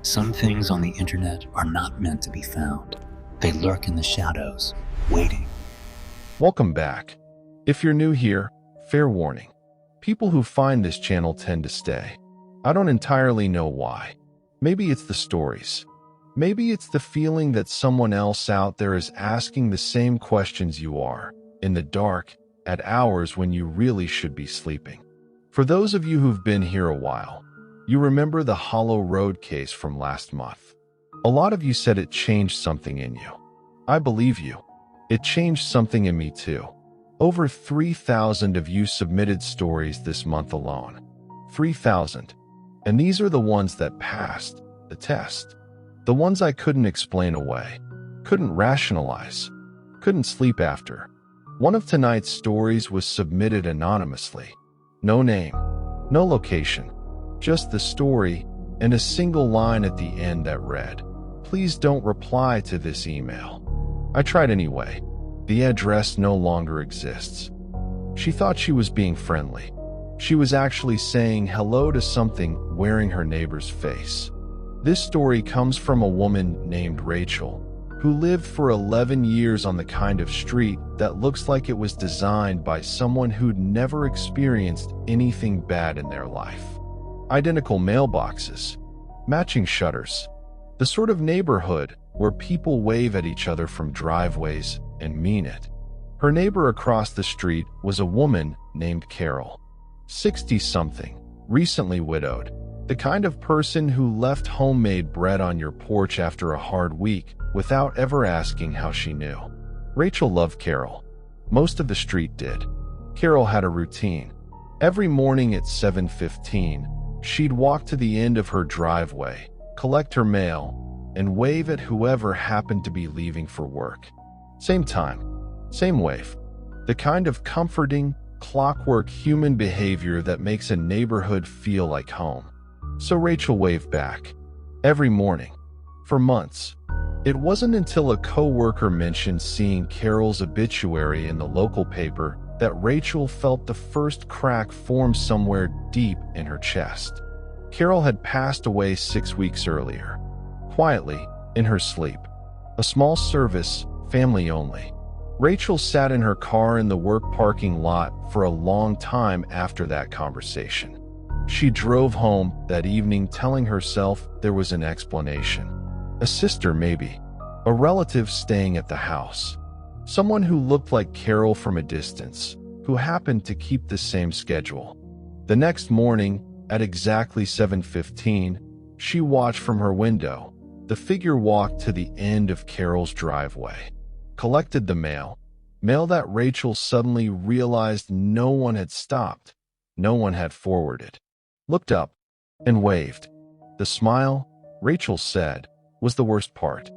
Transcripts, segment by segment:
Some things on the internet are not meant to be found. They lurk in the shadows, waiting. Welcome back. If you're new here, fair warning. People who find this channel tend to stay. I don't entirely know why. Maybe it's the stories. Maybe it's the feeling that someone else out there is asking the same questions you are, in the dark, at hours when you really should be sleeping. For those of you who've been here a while, you remember the Hollow Road case from last month. A lot of you said it changed something in you. I believe you. It changed something in me too. Over 3,000 of you submitted stories this month alone. 3,000. And these are the ones that passed the test. The ones I couldn't explain away, couldn't rationalize, couldn't sleep after. One of tonight's stories was submitted anonymously. No name, no location, just the story and a single line at the end that read, "Please don't reply to this email." I tried anyway. The address no longer exists. She thought she was being friendly. She was actually saying hello to something wearing her neighbor's face. This story comes from a woman named Rachel, who lived for 11 years on the kind of street that looks like it was designed by someone who'd never experienced anything bad in their life. Identical mailboxes, matching shutters, the sort of neighborhood where people wave at each other from driveways and mean it. Her neighbor across the street was a woman named Carol, 60-something, recently widowed, the kind of person who left homemade bread on your porch after a hard week without ever asking how she knew. Rachel loved Carol. Most of the street did. Carol had a routine. Every morning at 7:15, she'd walk to the end of her driveway, collect her mail, and wave at whoever happened to be leaving for work. Same time, same wave. The kind of comforting, clockwork human behavior that makes a neighborhood feel like home. So Rachel waved back. Every morning. For months. It wasn't until a co-worker mentioned seeing Carol's obituary in the local paper that Rachel felt the first crack form somewhere deep in her chest. Carol had passed away 6 weeks earlier. Quietly, in her sleep. A small service, family only. Rachel sat in her car in the work parking lot for a long time after that conversation. She drove home that evening telling herself there was an explanation. A sister, maybe. A relative staying at the house. Someone who looked like Carol from a distance, who happened to keep the same schedule. The next morning, at exactly 7:15, she watched from her window. The figure walked to the end of Carol's driveway. Collected the mail. Mail that Rachel suddenly realized no one had stopped. No one had forwarded. Looked up and waved. The smile, Rachel said, was the worst part.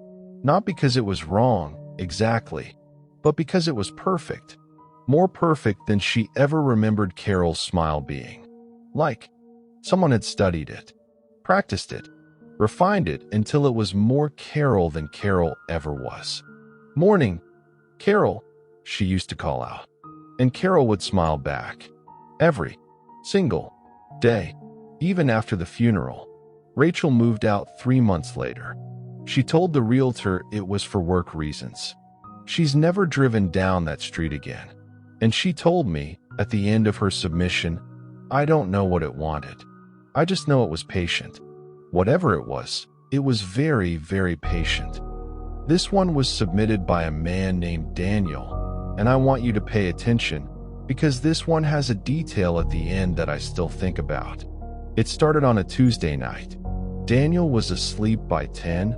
Not because it was wrong, exactly, but because it was perfect. More perfect than she ever remembered Carol's smile being. Like someone had studied it, practiced it, refined it until it was more Carol than Carol ever was. "Morning, Carol," she used to call out. And Carol would smile back. Every single day. Even after the funeral. Rachel moved out 3 months later. She told the realtor it was for work reasons. She's never driven down that street again. And she told me, at the end of her submission, "I don't know what it wanted. I just know it was patient." Whatever it was very, very patient. This one was submitted by a man named Daniel, and I want you to pay attention because this one has a detail at the end that I still think about. It started on a Tuesday night. Daniel was asleep by 10,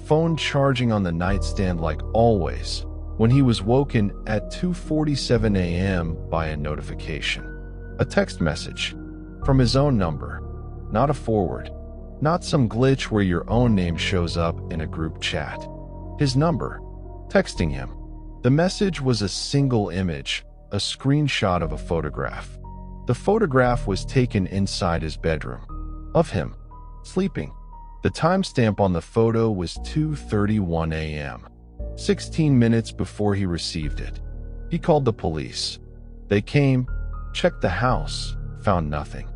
phone charging on the nightstand like always, when he was woken at 2:47 a.m. by a notification. A text message from his own number, not a forward, not some glitch where your own name shows up in a group chat. His number, texting him. The message was a single image, a screenshot of a photograph. The photograph was taken inside his bedroom, of him, sleeping. The timestamp on the photo was 2:31 a.m., 16 minutes before he received it. He called the police. They came, checked the house, found nothing.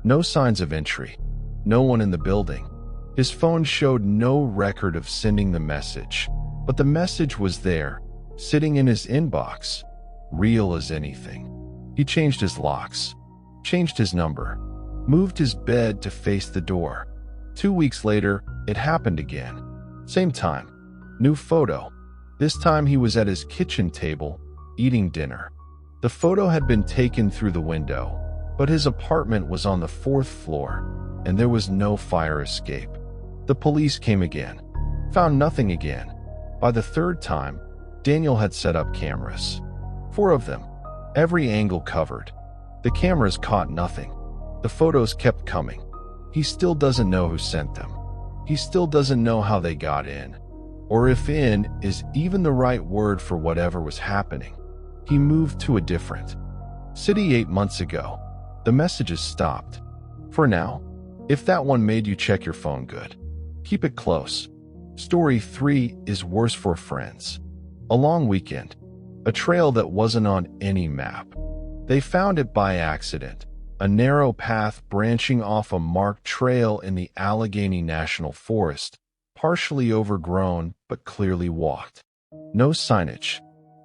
No signs of entry. No one in the building. His phone showed no record of sending the message, but the message was there, sitting in his inbox, real as anything. He changed his locks, changed his number, moved his bed to face the door. 2 weeks later, it happened again. Same time, new photo. This time he was at his kitchen table, eating dinner. The photo had been taken through the window, but his apartment was on the 4th floor, and there was no fire escape. The police came again, found nothing again. By the 3rd time, Daniel had set up cameras. 4 of them, every angle covered. The cameras caught nothing. The photos kept coming. He still doesn't know who sent them. He still doesn't know how they got in, or if "in" is even the right word for whatever was happening. He moved to a different city 8 months ago. The messages stopped. For now, if that one made you check your phone, good. Keep it close. Story 3 is worse for friends. A long weekend. A trail that wasn't on any map. They found it by accident. A narrow path branching off a marked trail in the Allegheny National Forest, partially overgrown but clearly walked. No signage,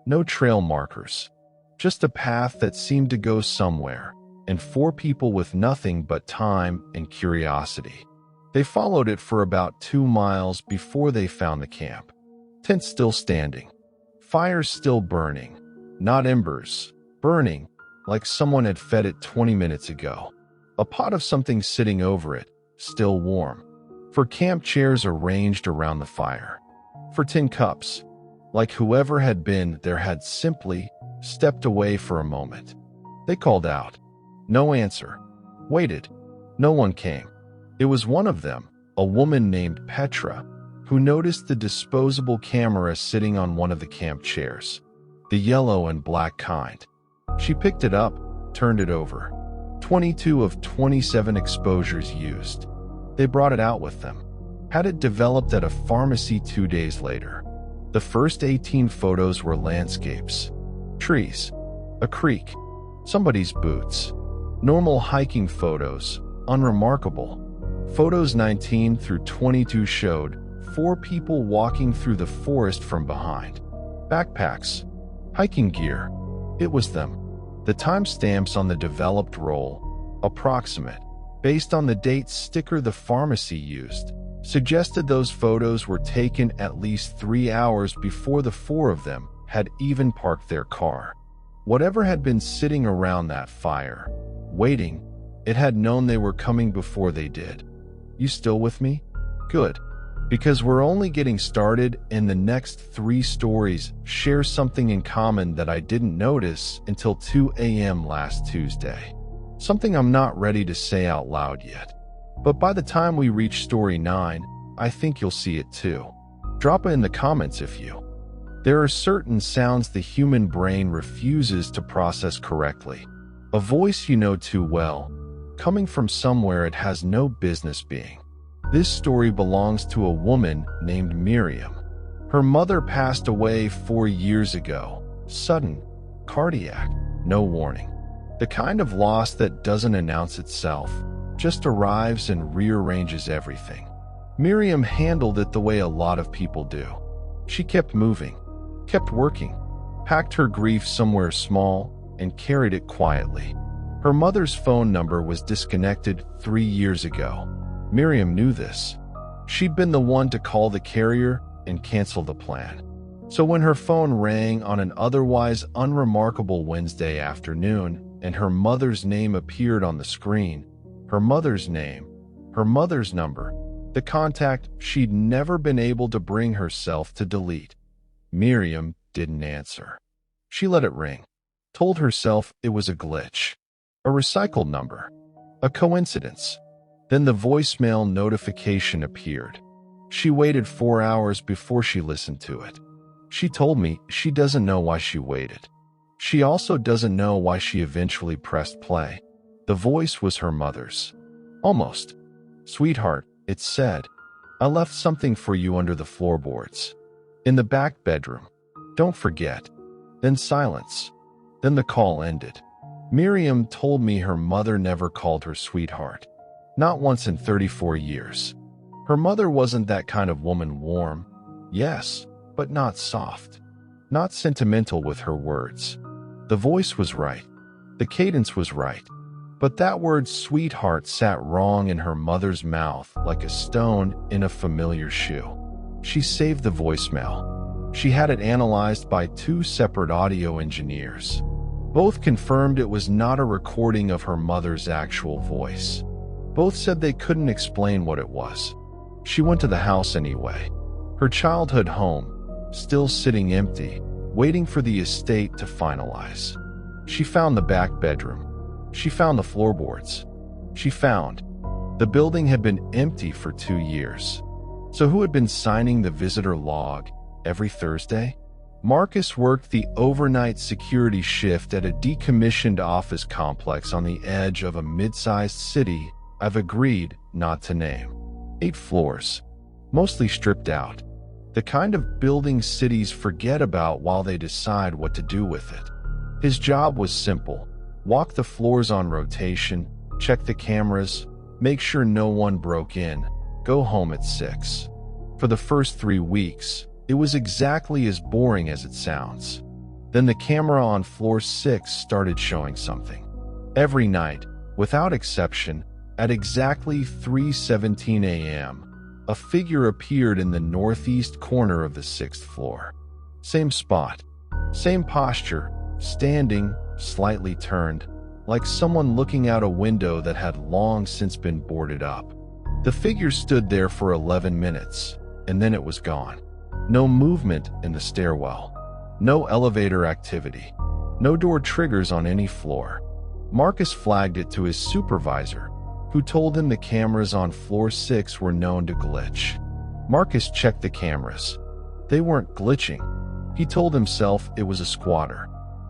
no trail markers, just a path that seemed to go somewhere, and 4 people with nothing but time and curiosity. They followed it for about 2 miles before they found the camp. Tent still standing, fires still burning, not embers, burning, like someone had fed it 20 minutes ago. A pot of something sitting over it, still warm. For camp chairs arranged around the fire. For tin cups, like whoever had been there had simply stepped away for a moment. They called out. No answer. Waited. No one came. It was one of them, a woman named Petra, who noticed the disposable camera sitting on one of the camp chairs. The yellow and black kind. She picked it up, turned it over. 22 of 27 exposures used. They brought it out with them. Had it developed at a pharmacy 2 days later. The first 18 photos were landscapes. Trees. A creek. Somebody's boots. Normal hiking photos. Unremarkable. Photos 19 through 22 showed 4 people walking through the forest from behind. Backpacks. Hiking gear. It was them. The timestamps on the developed roll, approximate, based on the date sticker the pharmacy used, suggested those photos were taken at least 3 hours before the 4 of them had even parked their car. Whatever had been sitting around that fire, waiting, it had known they were coming before they did. You still with me? Good. Because we're only getting started, and the next 3 stories share something in common that I didn't notice until 2 a.m. last Tuesday. Something I'm not ready to say out loud yet. But by the time we reach story 9, I think you'll see it too. Drop it in the comments if you. There are certain sounds the human brain refuses to process correctly. A voice you know too well, coming from somewhere it has no business being. This story belongs to a woman named Miriam. Her mother passed away 4 years ago. Sudden, cardiac, no warning. The kind of loss that doesn't announce itself, just arrives and rearranges everything. Miriam handled it the way a lot of people do. She kept moving, kept working, packed her grief somewhere small, and carried it quietly. Her mother's phone number was disconnected 3 years ago. Miriam knew this. She'd been the one to call the carrier and cancel the plan. So when her phone rang on an otherwise unremarkable Wednesday afternoon and her mother's name appeared on the screen, her mother's name, her mother's number, the contact she'd never been able to bring herself to delete, Miriam didn't answer. She let it ring, told herself it was a glitch, a recycled number, a coincidence. Then the voicemail notification appeared. She waited 4 hours before she listened to it. She told me she doesn't know why she waited. She also doesn't know why she eventually pressed play. The voice was her mother's. Almost. Sweetheart, it said, I left something for you under the floorboards. In the back bedroom. Don't forget. Then silence. Then the call ended. Miriam told me her mother never called her sweetheart. Not once in 34 years. Her mother wasn't that kind of woman, warm, yes, but not soft. Not sentimental with her words. The voice was right. The cadence was right. But that word sweetheart sat wrong in her mother's mouth like a stone in a familiar shoe. She saved the voicemail. She had it analyzed by 2 separate audio engineers. Both confirmed it was not a recording of her mother's actual voice. Both said they couldn't explain what it was. She went to the house anyway. Her childhood home, still sitting empty, waiting for the estate to finalize. She found the back bedroom. She found the floorboards. She found the building had been empty for 2 years. So who had been signing the visitor log every Thursday? Marcus worked the overnight security shift at a decommissioned office complex on the edge of a mid-sized city I've agreed not to name. 8 floors, mostly stripped out. The kind of building cities forget about while they decide what to do with it. His job was simple. Walk the floors on rotation, check the cameras, make sure no one broke in, go home at 6. For the first 3 weeks, it was exactly as boring as it sounds. Then the camera on floor 6 started showing something. Every night, without exception, at exactly 3:17 a.m., a figure appeared in the northeast corner of the 6th floor. Same spot, same posture, standing, slightly turned, like someone looking out a window that had long since been boarded up. The figure stood there for 11 minutes, and then it was gone. No movement in the stairwell. No elevator activity. No door triggers on any floor. Marcus flagged it to his supervisor, who told him the cameras on floor 6 were known to glitch. Marcus checked the cameras. They weren't glitching. He told himself it was a squatter.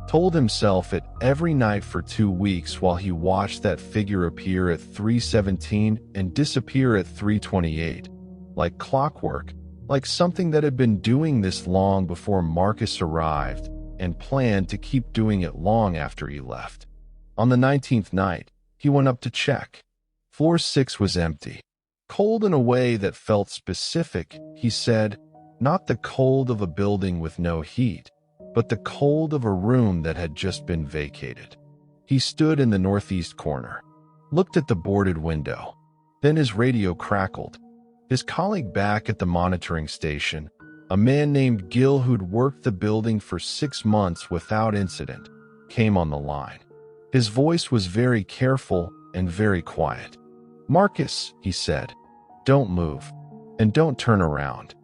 Told himself it every night for 2 weeks while he watched that figure appear at 3:17 and disappear at 3:28. Like clockwork, like something that had been doing this long before Marcus arrived and planned to keep doing it long after he left. On the 19th night, he went up to check. Floor 6 was empty. Cold in a way that felt specific, he said, not the cold of a building with no heat, but the cold of a room that had just been vacated. He stood in the northeast corner, looked at the boarded window. Then his radio crackled. His colleague back at the monitoring station, a man named Gil who'd worked the building for 6 months without incident, came on the line. His voice was very careful and very quiet. "Marcus," he said, "don't move, and don't turn around."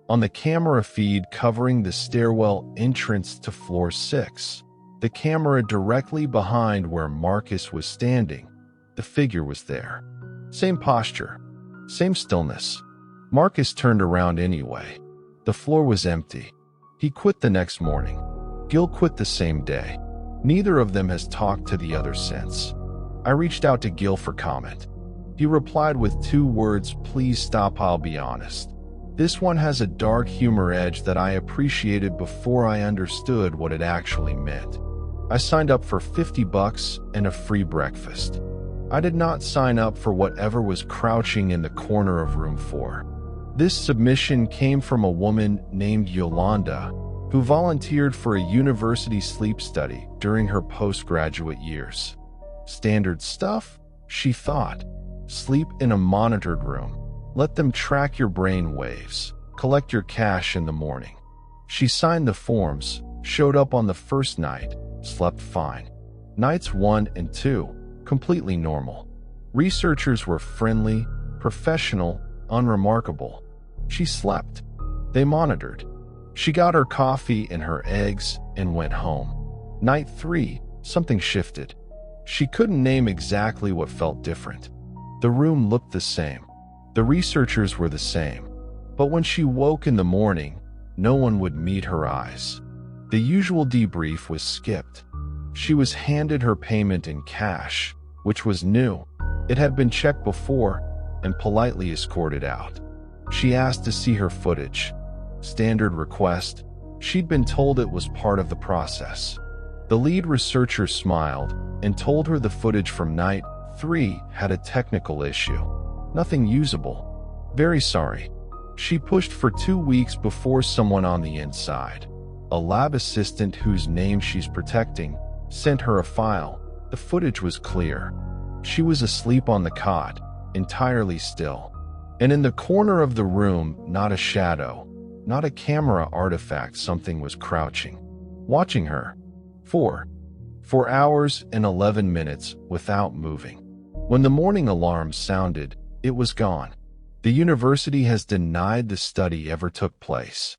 On the camera feed covering the stairwell entrance to floor 6, the camera directly behind where Marcus was standing, the figure was there. Same posture, same stillness. Marcus turned around anyway. The floor was empty. He quit the next morning. Gil quit the same day. Neither of them has talked to the other since. I reached out to Gil for comment. He replied with 2 words, "Please stop, I'll be honest." This one has a dark humor edge that I appreciated before I understood what it actually meant. I signed up for $50 and a free breakfast. I did not sign up for whatever was crouching in the corner of room 4. This submission came from a woman named Yolanda, who volunteered for a university sleep study during her postgraduate years. Standard stuff, she thought. Sleep in a monitored room. Let them track your brain waves. Collect your cash in the morning. She signed the forms, showed up on the first night, slept fine. Nights 1 and 2, completely normal. Researchers were friendly, professional, unremarkable. She slept. They monitored. She got her coffee and her eggs and went home. Night 3, something shifted. She couldn't name exactly what felt different. The room looked the same. The researchers were the same. But when she woke in the morning, no one would meet her eyes. The usual debrief was skipped. She was handed her payment in cash, which was new. It had been checked before, and politely escorted out. She asked to see her footage. Standard request. She'd been told it was part of the process. The lead researcher smiled and told her the footage from night 3 had a technical issue. Nothing usable. Very sorry. She pushed for 2 weeks before someone on the inside, a lab assistant whose name she's protecting, sent her a file. The footage was clear. She was asleep on the cot, entirely still. And in the corner of the room, not a shadow, not a camera artifact, something was crouching, watching her. For 4 hours and 11 minutes without moving. When the morning alarm sounded, it was gone. The university has denied the study ever took place.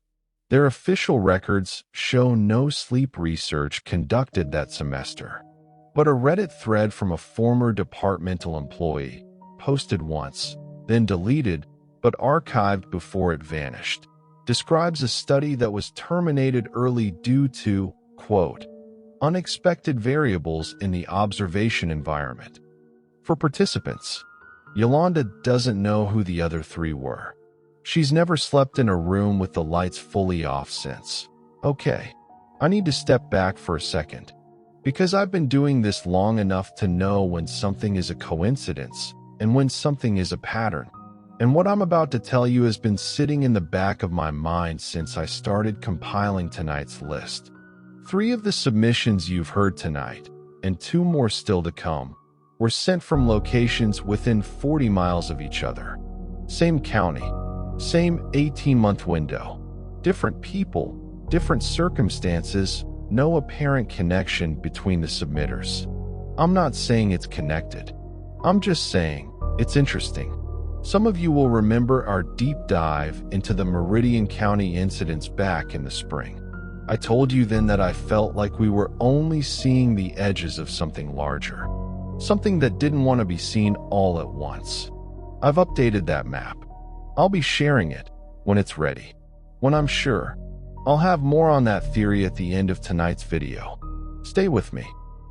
Their official records show no sleep research conducted that semester. But a Reddit thread from a former departmental employee, posted once, then deleted, but archived before it vanished, describes a study that was terminated early due to, quote, unexpected variables in the observation environment. For participants, Yolanda doesn't know who the other 3 were. She's never slept in a room with the lights fully off since. Okay, I need to step back for a second, because I've been doing this long enough to know when something is a coincidence and when something is a pattern. And what I'm about to tell you has been sitting in the back of my mind since I started compiling tonight's list. 3 of the submissions you've heard tonight, and 2 more still to come, were sent from locations within 40 miles of each other. Same county, same 18-month window. Different people, different circumstances, no apparent connection between the submitters. I'm not saying it's connected. I'm just saying it's interesting. Some of you will remember our deep dive into the Meridian County incidents back in the spring. I told you then that I felt like we were only seeing the edges of something larger, something that didn't want to be seen all at once. I've updated that map. I'll be sharing it when it's ready, when I'm sure. I'll have more on that theory at the end of tonight's video. Stay with me.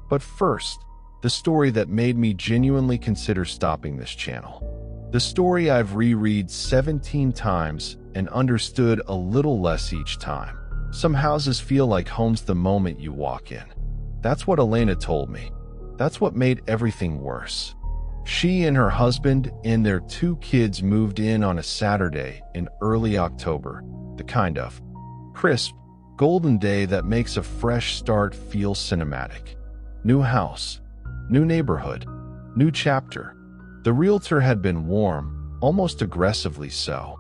But first, the story that made me genuinely consider stopping this channel. The story I've reread 17 times and understood a little less each time. Some houses feel like homes the moment you walk in. That's what Elena told me. That's what made everything worse. She and her husband and their 2 kids moved in on a Saturday in early October, the kind of crisp, golden day that makes a fresh start feel cinematic. New house, new neighborhood, new chapter. The realtor had been warm, almost aggressively so.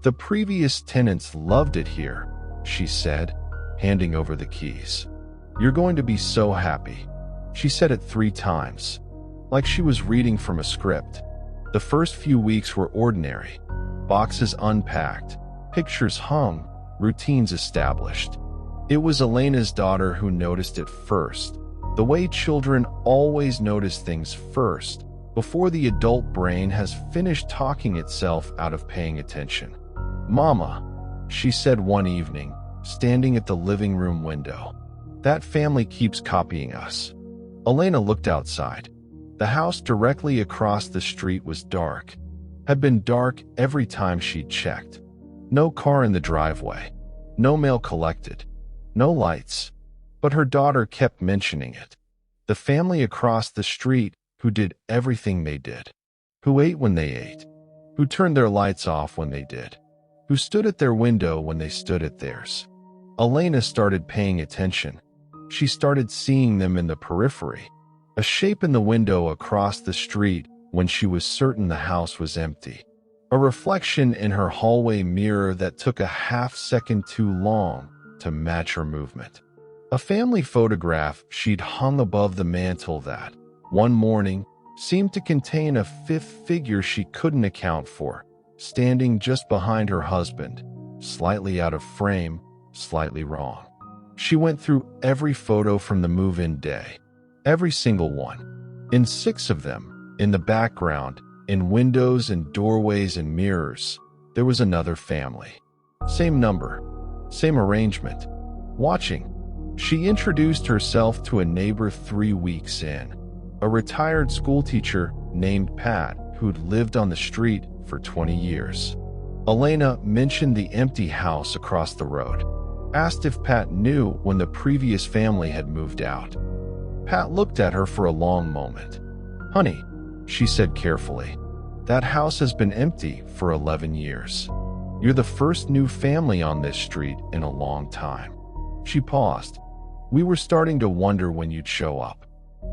The previous tenants loved it here, she said, handing over the keys. You're going to be so happy. She said it 3 times, like she was reading from a script. The first few weeks were ordinary. Boxes unpacked, pictures hung, routines established. It was Elena's daughter who noticed it first, the way children always notice things first, before the adult brain has finished talking itself out of paying attention. Mama, she said one evening, standing at the living room window. That family keeps copying us. Elena looked outside. The house directly across the street was dark, had been dark every time she'd checked. No car in the driveway, no mail collected, no lights. But her daughter kept mentioning it. The family across the street who did everything they did, who ate when they ate, who turned their lights off when they did, who stood at their window when they stood at theirs. Elena started paying attention. She started seeing them in the periphery, a shape in the window across the street when she was certain the house was empty, a reflection in her hallway mirror that took a half-second too long to match her movement. A family photograph she'd hung above the mantel that, one morning, seemed to contain a 5th figure she couldn't account for, standing just behind her husband, slightly out of frame, slightly wrong. She went through every photo from the move-in day, every single one. In 6 of them, in the background, in windows and doorways and mirrors, there was another family. Same number, same arrangement. Watching, she introduced herself to a neighbor 3 weeks in, a retired schoolteacher named Pat who'd lived on the street for 20 years. Elena mentioned the empty house across the road, asked if Pat knew when the previous family had moved out. Pat looked at her for a long moment. "Honey," she said carefully, That house has been empty for 11 years. You're the first new family on this street in a long time." She paused. "We were starting to wonder when you'd show up."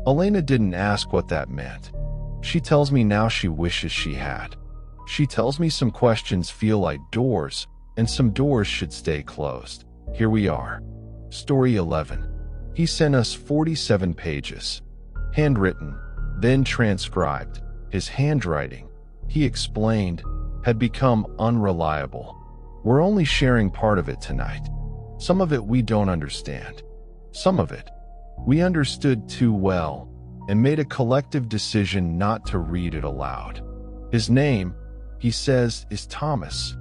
Elena didn't ask what that meant. She tells me now she wishes she had. She tells me some questions feel like doors, and some doors should stay closed. Here we are. Story 11. He sent us 47 pages. Handwritten, then transcribed. His handwriting, he explained, had become unreliable. We're only sharing part of it tonight. Some of it we don't understand. Some of it we understood too well and made a collective decision not to read it aloud. His name, he says, is Thomas.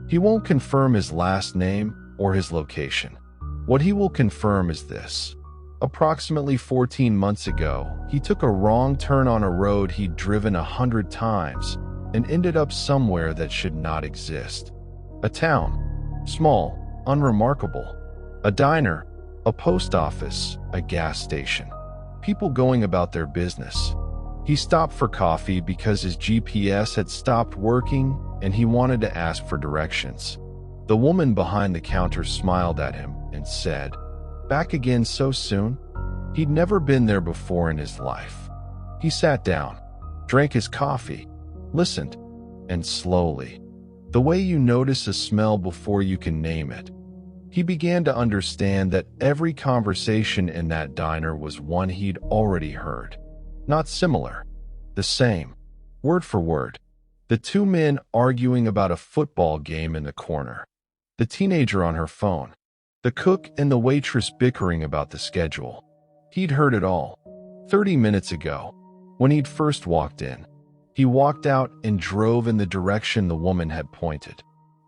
He won't confirm his last name or his location. What he will confirm is this. Approximately 14 months ago, he took a wrong turn on a road he'd driven 100 times and ended up somewhere that should not exist. A town, small, unremarkable. A diner, a post office, a gas station. People going about their business. He stopped for coffee because his GPS had stopped working and he wanted to ask for directions. The woman behind the counter smiled at him and said, "Back again so soon?" He'd never been there before in his life. He sat down, drank his coffee, listened, and slowly, the way you notice a smell before you can name it, he began to understand that every conversation in that diner was one he'd already heard. Not similar, the same, word for word. The two men arguing about a football game in the corner. The teenager on her phone. The cook and the waitress bickering about the schedule. He'd heard it all. 30 minutes ago, when he'd first walked in. He walked out and drove in the direction the woman had pointed.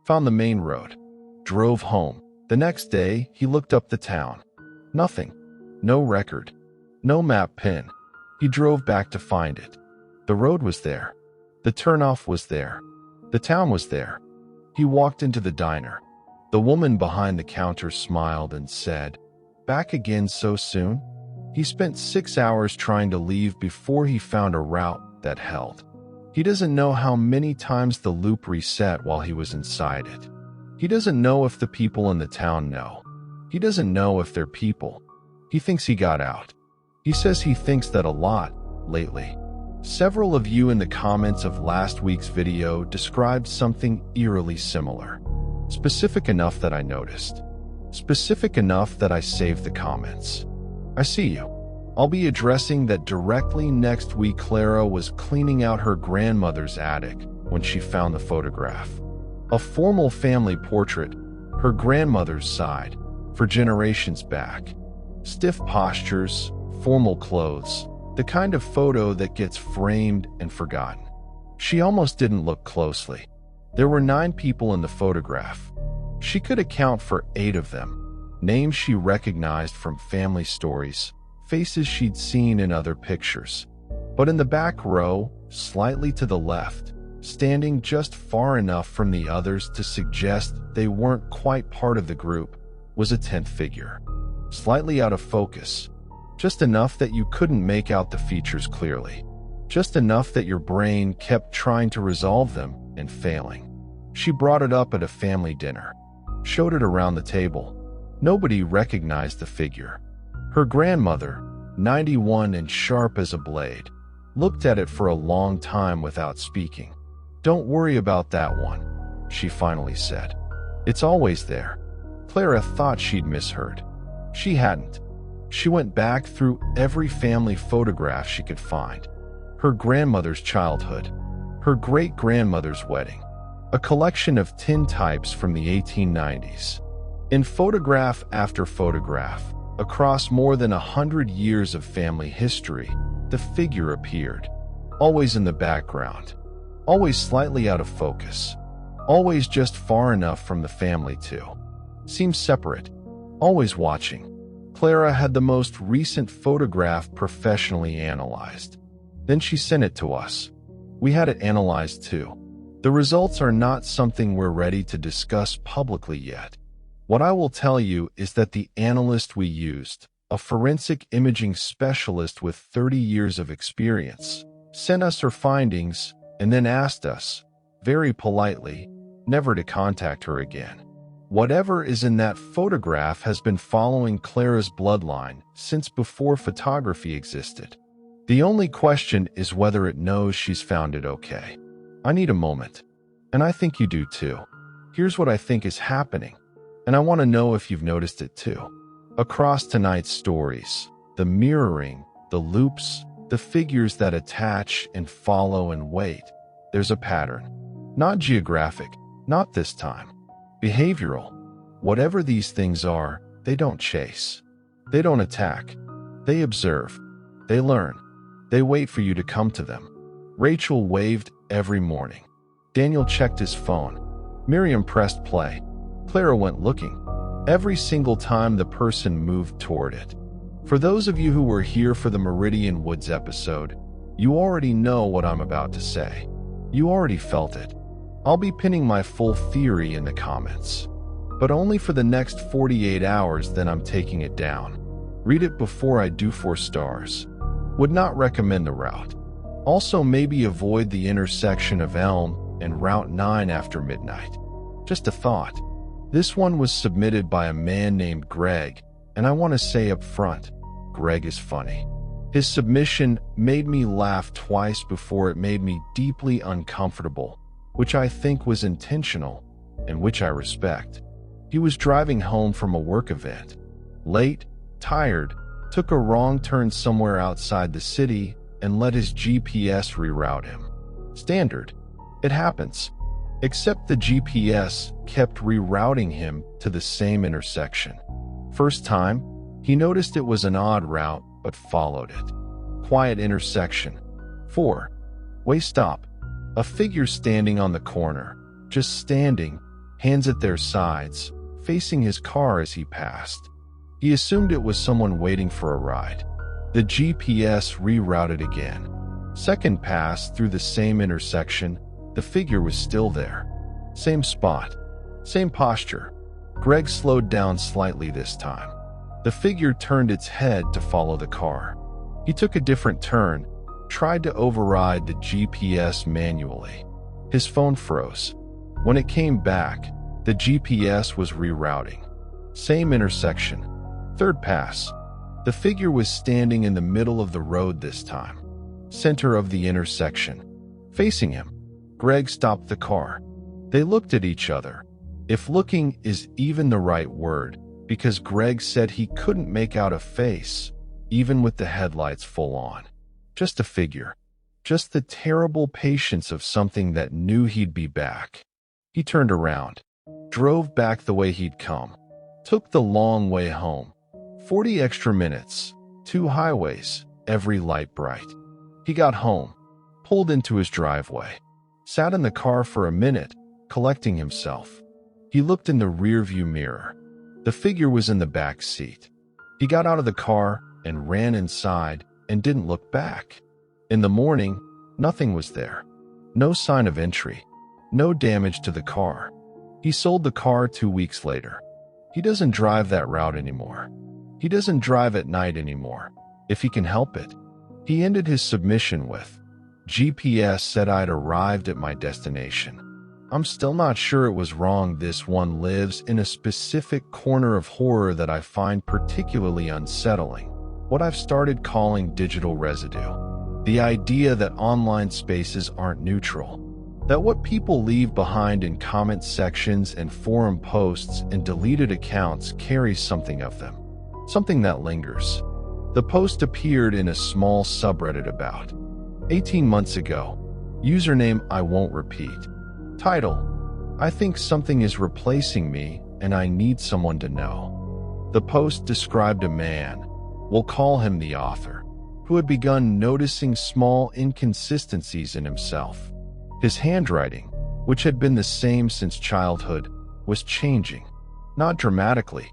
Found the main road. Drove home. The next day, he looked up the town. Nothing. No record. No map pin. He drove back to find it. The road was there. The turnoff was there. The town was there. He walked into the diner. The woman behind the counter smiled and said, "Back again so soon?" He spent 6 hours trying to leave before he found a route that held. He doesn't know how many times the loop reset while he was inside it. He doesn't know if the people in the town know. He doesn't know if they're people. He thinks he got out. He says he thinks that a lot, lately. Several of you in the comments of last week's video described something eerily similar. Specific enough that I noticed. Specific enough that I saved the comments. I see you. I'll be addressing that directly next week. Clara was cleaning out her grandmother's attic when she found the photograph. A formal family portrait, her grandmother's side, for generations back. Stiff postures, formal clothes, the kind of photo that gets framed and forgotten. She almost didn't look closely. There were 9 people in the photograph. She could account for 8 of them. Names she recognized from family stories, faces she'd seen in other pictures. But in the back row, slightly to the left, standing just far enough from the others to suggest they weren't quite part of the group, was a 10th figure. Slightly out of focus. Just enough that you couldn't make out the features clearly. Just enough that your brain kept trying to resolve them and failing. She brought it up at a family dinner. Showed it around the table. Nobody recognized the figure. Her grandmother, 91 and sharp as a blade, looked at it for a long time without speaking. "Don't worry about that one," she finally said. "It's always there." Clara thought she'd misheard. She hadn't. She went back through every family photograph she could find. Her grandmother's childhood. Her great-grandmother's wedding. A collection of tintypes from the 1890s. In photograph after photograph, across more than 100 years of family history, the figure appeared. Always in the background. Always slightly out of focus. Always just far enough from the family to seem separate. Always watching. Clara had the most recent photograph professionally analyzed. Then she sent it to us. We had it analyzed too. The results are not something we're ready to discuss publicly yet. What I will tell you is that the analyst we used, a forensic imaging specialist with 30 years of experience, sent us her findings, and then asked us, very politely, never to contact her again. Whatever is in that photograph has been following Clara's bloodline since before photography existed. The only question is whether it knows she's found it okay. I need a moment, and I think you do too. Here's what I think is happening, and I want to know if you've noticed it too. Across tonight's stories, the mirroring, the loops, the figures that attach and follow and wait, there's a pattern. Not geographic, not this time. Behavioral. Whatever these things are, they don't chase. They don't attack. They observe. They learn. They wait for you to come to them. Rachel waved every morning. Daniel checked his phone. Miriam pressed play. Clara went looking. Every single time the person moved toward it. For those of you who were here for the Meridian Woods episode, you already know what I'm about to say. You already felt it. I'll be pinning my full theory in the comments. But only for the next 48 hours, then I'm taking it down. Read it before I do 4 stars. Would not recommend the route. Also maybe avoid the intersection of Elm and Route 9 after midnight. Just a thought. This one was submitted by a man named Greg, and I want to say up front, Greg is funny. His submission made me laugh twice before it made me deeply uncomfortable, which I think was intentional and which I respect. He was driving home from a work event. Late, tired, took a wrong turn somewhere outside the city and let his GPS reroute him. Standard. It happens. Except the GPS kept rerouting him to the same intersection. First time, he noticed it was an odd route but followed it. Quiet intersection. 4. Way stop. A figure standing on the corner, just standing, hands at their sides, facing his car as he passed. He assumed it was someone waiting for a ride. The GPS rerouted again. Second pass through the same intersection, the figure was still there. Same spot. Same posture. Greg slowed down slightly this time. The figure turned its head to follow the car. He took a different turn, tried to override the GPS manually. His phone froze. When it came back, the GPS was rerouting. Same intersection. Third pass. The figure was standing in the middle of the road this time. Center of the intersection. Facing him. Greg stopped the car. They looked at each other. If looking is even the right word, because Greg said he couldn't make out a face, even with the headlights full on. Just a figure. Just the terrible patience of something that knew he'd be back. He turned around. Drove back the way he'd come. Took the long way home. 40 extra minutes. 2 highways. Every light bright. He got home. Pulled into his driveway. Sat in the car for a minute, collecting himself. He looked in the rearview mirror. The figure was in the back seat. He got out of the car and ran inside and didn't look back. In the morning, nothing was there. No sign of entry. No damage to the car. He sold the car 2 weeks later. He doesn't drive that route anymore. He doesn't drive at night anymore, if he can help it. He ended his submission with, GPS said I'd arrived at my destination. I'm still not sure it was wrong. This one lives in a specific corner of horror that I find particularly unsettling. What I've started calling digital residue. The idea that online spaces aren't neutral. That what people leave behind in comment sections and forum posts and deleted accounts carries something of them. Something that lingers. The post appeared in a small subreddit about 18 months ago. Username I won't repeat. Title: I think something is replacing me and I need someone to know. The post described a man, we'll call him the author, who had begun noticing small inconsistencies in himself. His handwriting, which had been the same since childhood, was changing. Not dramatically,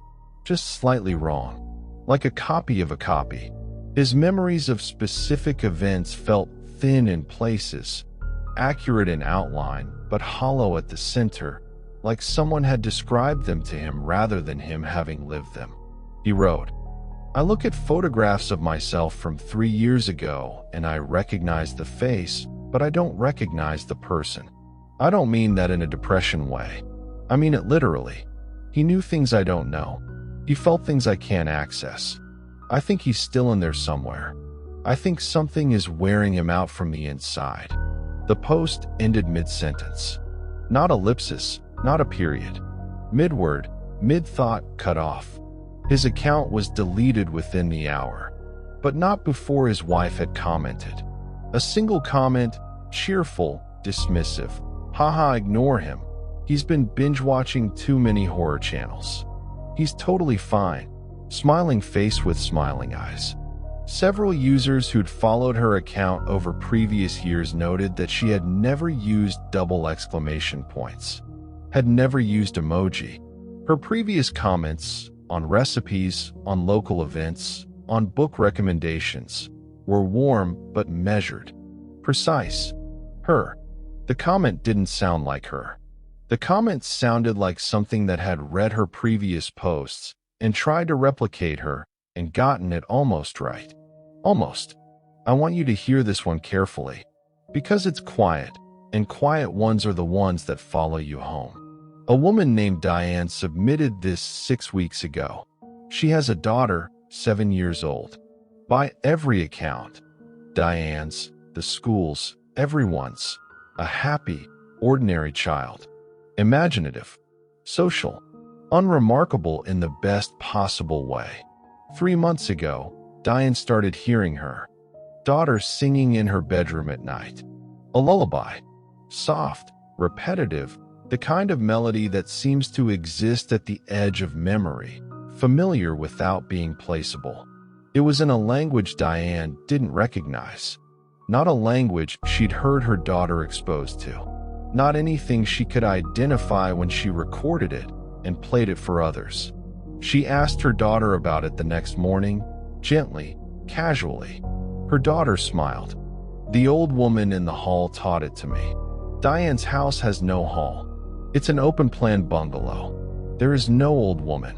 just slightly wrong. Like a copy of a copy. His memories of specific events felt thin in places, accurate in outline, but hollow at the center, like someone had described them to him rather than him having lived them. He wrote, I look at photographs of myself from 3 years ago and I recognize the face, but I don't recognize the person. I don't mean that in a depression way. I mean it literally. He knew things I don't know. He felt things I can't access. I think he's still in there somewhere. I think something is wearing him out from the inside." The post ended mid-sentence. Not ellipsis, not a period. Mid-word, mid-thought cut off. His account was deleted within the hour, but not before his wife had commented. A single comment, cheerful, dismissive. "Haha, ignore him. He's been binge-watching too many horror channels. He's totally fine." Smiling face with smiling eyes. Several users who'd followed her account over previous years noted that she had never used double exclamation points, had never used emoji. Her previous comments on recipes, on local events, on book recommendations were warm but measured, precise. Her. The comment didn't sound like her. The comment sounded like something that had read her previous posts and tried to replicate her and gotten it almost right. Almost. I want you to hear this one carefully, because it's quiet, and quiet ones are the ones that follow you home. A woman named Diane submitted this 6 weeks ago. She has a daughter, 7 years old. By every account, Diane's, the school's, everyone's, a happy, ordinary child. Imaginative, social, unremarkable in the best possible way. 3 months ago, Diane started hearing her daughter singing in her bedroom at night. A lullaby. Soft, repetitive, the kind of melody that seems to exist at the edge of memory, familiar without being placeable. It was in a language Diane didn't recognize. Not a language she'd heard her daughter exposed to. Not anything she could identify when she recorded it and played it for others. She asked her daughter about it the next morning, gently, casually. Her daughter smiled. "The old woman in the hall taught it to me." Diane's house has no hall. It's an open-plan bungalow. There is no old woman.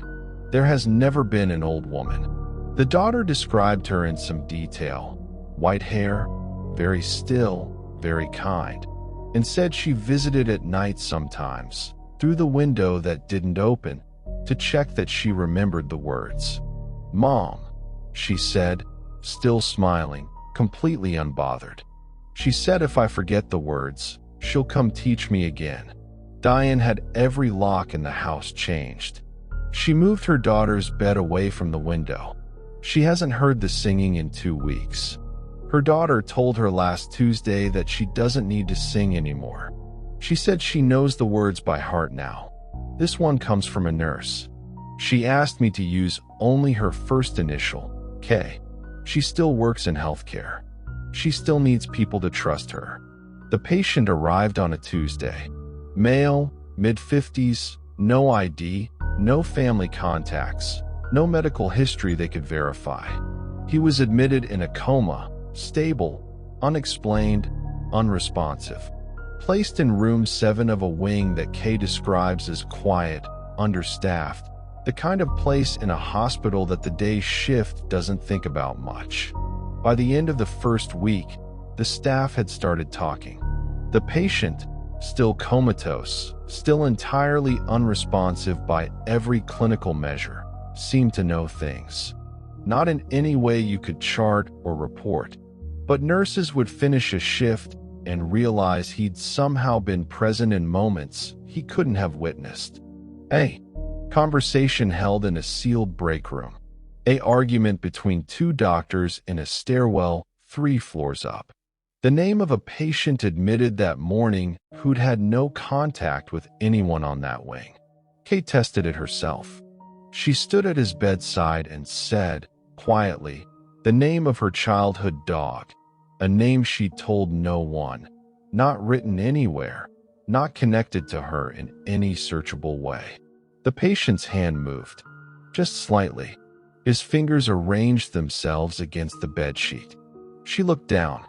There has never been an old woman. The daughter described her in some detail. White hair, very still, very kind, and said she visited at night sometimes, through the window that didn't open, to check that she remembered the words. "Mom," she said, still smiling, completely unbothered. She said if I forget the words, she'll come teach me again. Diane had every lock in the house changed. She moved her daughter's bed away from the window. She hasn't heard the singing in 2 weeks. Her daughter told her last Tuesday that she doesn't need to sing anymore. She said she knows the words by heart now. This one comes from a nurse. She asked me to use only her first initial, K. She still works in healthcare. She still needs people to trust her. The patient arrived on a Tuesday. Male, mid-50s, no ID, no family contacts, no medical history they could verify. He was admitted in a coma, stable, unexplained, unresponsive. Placed in room 7 of a wing that Kay describes as quiet, understaffed, the kind of place in a hospital that the day shift doesn't think about much. By the end of the first week, the staff had started talking. The patient, still comatose, still entirely unresponsive by every clinical measure, seemed to know things. Not in any way you could chart or report, but nurses would finish a shift and realize he'd somehow been present in moments he couldn't have witnessed. A conversation held in a sealed break room. A argument between 2 doctors in a stairwell 3 floors up. The name of a patient admitted that morning who'd had no contact with anyone on that wing. Kate tested it herself. She stood at his bedside and said, quietly, the name of her childhood dog, a name she told no one, not written anywhere, not connected to her in any searchable way. The patient's hand moved, just slightly. His fingers arranged themselves against the bedsheet. She looked down.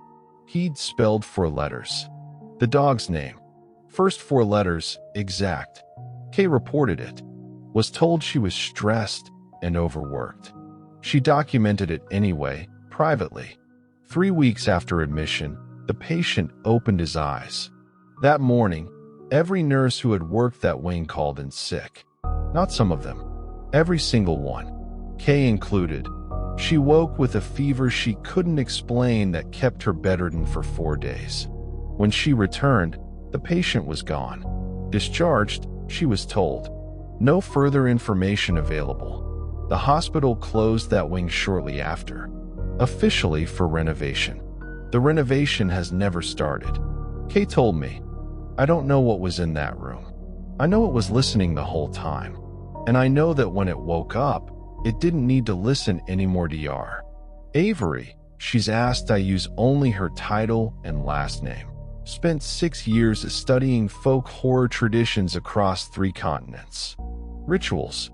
He'd spelled 4 letters. The dog's name. First 4 letters, exact. Kay reported it. Was told she was stressed and overworked. She documented it anyway, privately. 3 weeks after admission, The patient opened his eyes. That morning, every nurse who had worked that wing called in sick. Not some of them. Every single one. Kay included. She woke with a fever she couldn't explain that kept her bedridden for 4 days. When she returned, the patient was gone. Discharged, she was told. No further information available. The hospital closed that wing shortly after, officially for renovation. The renovation has never started. Kay told me, "I don't know what was in that room. I know it was listening the whole time. And I know that when it woke up, it didn't need to listen anymore. Dr. Avery," she's asked I use only her title and last name, spent 6 years studying folk horror traditions across 3 continents. Rituals,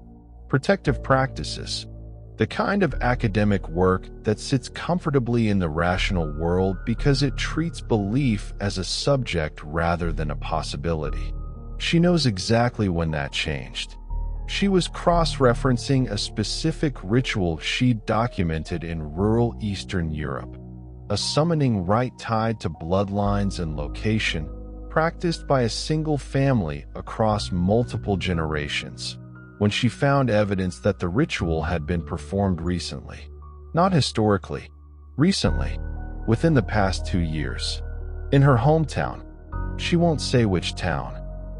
protective practices, the kind of academic work that sits comfortably in the rational world because it treats belief as a subject rather than a possibility. She knows exactly when that changed. She was cross-referencing a specific ritual she'd documented in rural Eastern Europe, a summoning rite tied to bloodlines and location, practiced by a single family across multiple generations, when she found evidence that the ritual had been performed recently. Not historically, recently, within the past 2 years. In her hometown. She won't say which town.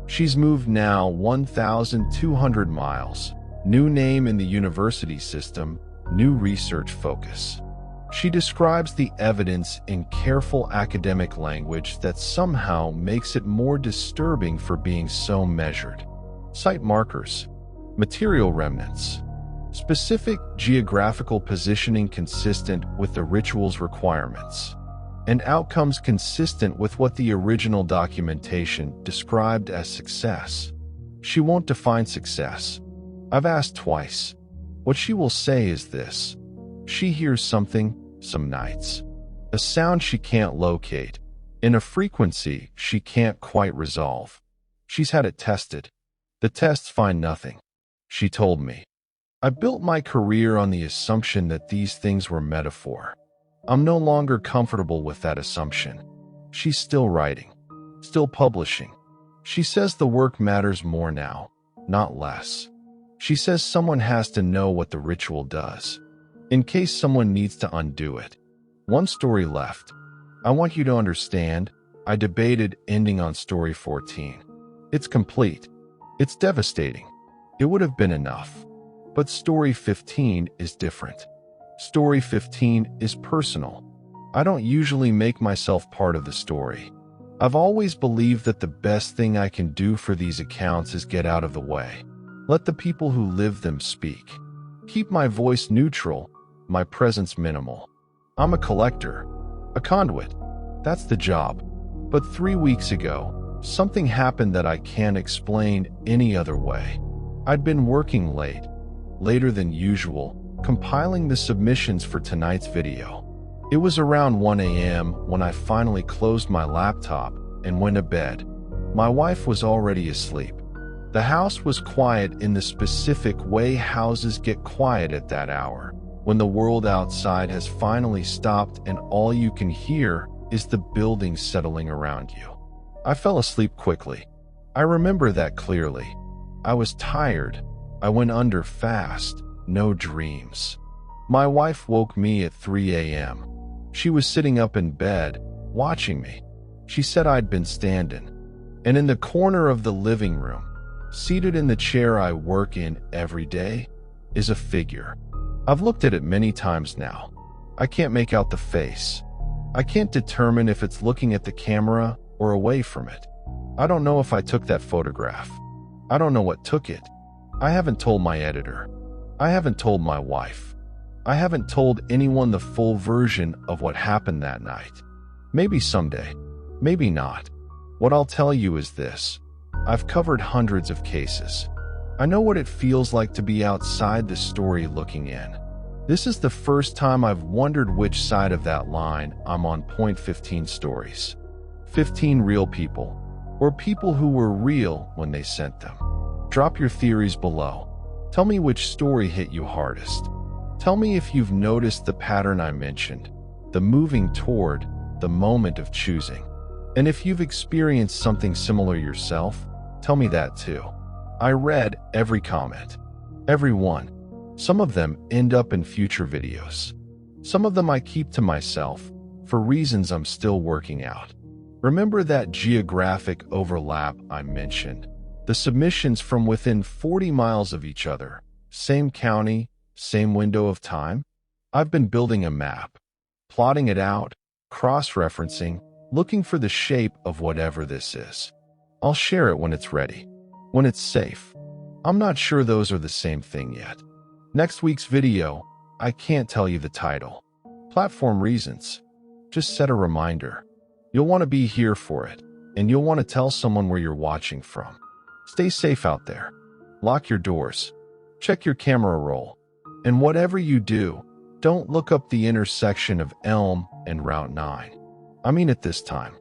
She's moved now 1,200 miles. New name in the university system, new research focus. She describes the evidence in careful academic language that somehow makes it more disturbing for being so measured. Site markers, material remnants, specific geographical positioning consistent with the ritual's requirements, and outcomes consistent with what the original documentation described as success. She won't define success. I've asked twice. What she will say is this. She hears something, some nights. A sound she can't locate, in a frequency she can't quite resolve. She's had it tested. The tests find nothing. She told me. I built my career on the assumption that these things were metaphor. I'm no longer comfortable with that assumption. She's still writing, still publishing. She says the work matters more now, not less. She says someone has to know what the ritual does, in case someone needs to undo it. One story left. I want you to understand, I debated ending on story 14. It's complete. It's devastating. It would have been enough. But story 15 is different. Story 15 is personal. I don't usually make myself part of the story. I've always believed that the best thing I can do for these accounts is get out of the way. Let the people who live them speak. Keep my voice neutral, my presence minimal. I'm a collector, a conduit. That's the job. But 3 weeks ago, something happened that I can't explain any other way. I'd been working late, later than usual, compiling the submissions for tonight's video. It was around 1 a.m. when I finally closed my laptop and went to bed. My wife was already asleep. The house was quiet in the specific way houses get quiet at that hour, when the world outside has finally stopped and all you can hear is the buildings settling around you. I fell asleep quickly. I remember that clearly. I was tired. I went under fast. No dreams. My wife woke me at 3 a.m. She was sitting up in bed, watching me. She said I'd been standing. And in the corner of the living room, seated in the chair I work in every day, is a figure. I've looked at it many times now. I can't make out the face. I can't determine if it's looking at the camera or away from it. I don't know if I took that photograph. I don't know what took it. I haven't told my editor. I haven't told my wife. I haven't told anyone the full version of what happened that night. Maybe someday. Maybe not. What I'll tell you is this. I've covered hundreds of cases. I know what it feels like to be outside the story looking in. This is the first time I've wondered which side of that line I'm on. 15 stories. 15 real people, or people who were real when they sent them. Drop your theories below. Tell me which story hit you hardest. Tell me if you've noticed the pattern I mentioned, the moving toward, the moment of choosing. And if you've experienced something similar yourself, tell me that too. I read every comment. Every one. Some of them end up in future videos. Some of them I keep to myself for reasons I'm still working out. Remember that geographic overlap I mentioned? The submissions from within 40 miles of each other, same county, same window of time? I've been building a map, plotting it out, cross-referencing, looking for the shape of whatever this is. I'll share it when it's ready, when it's safe. I'm not sure those are the same thing yet. Next week's video, I can't tell you the title. Platform reasons. Just set a reminder. You'll want to be here for it, and you'll want to tell someone where you're watching from. Stay safe out there. Lock your doors. Check your camera roll. And whatever you do, don't look up the intersection of Elm and Route 9. I mean it this time.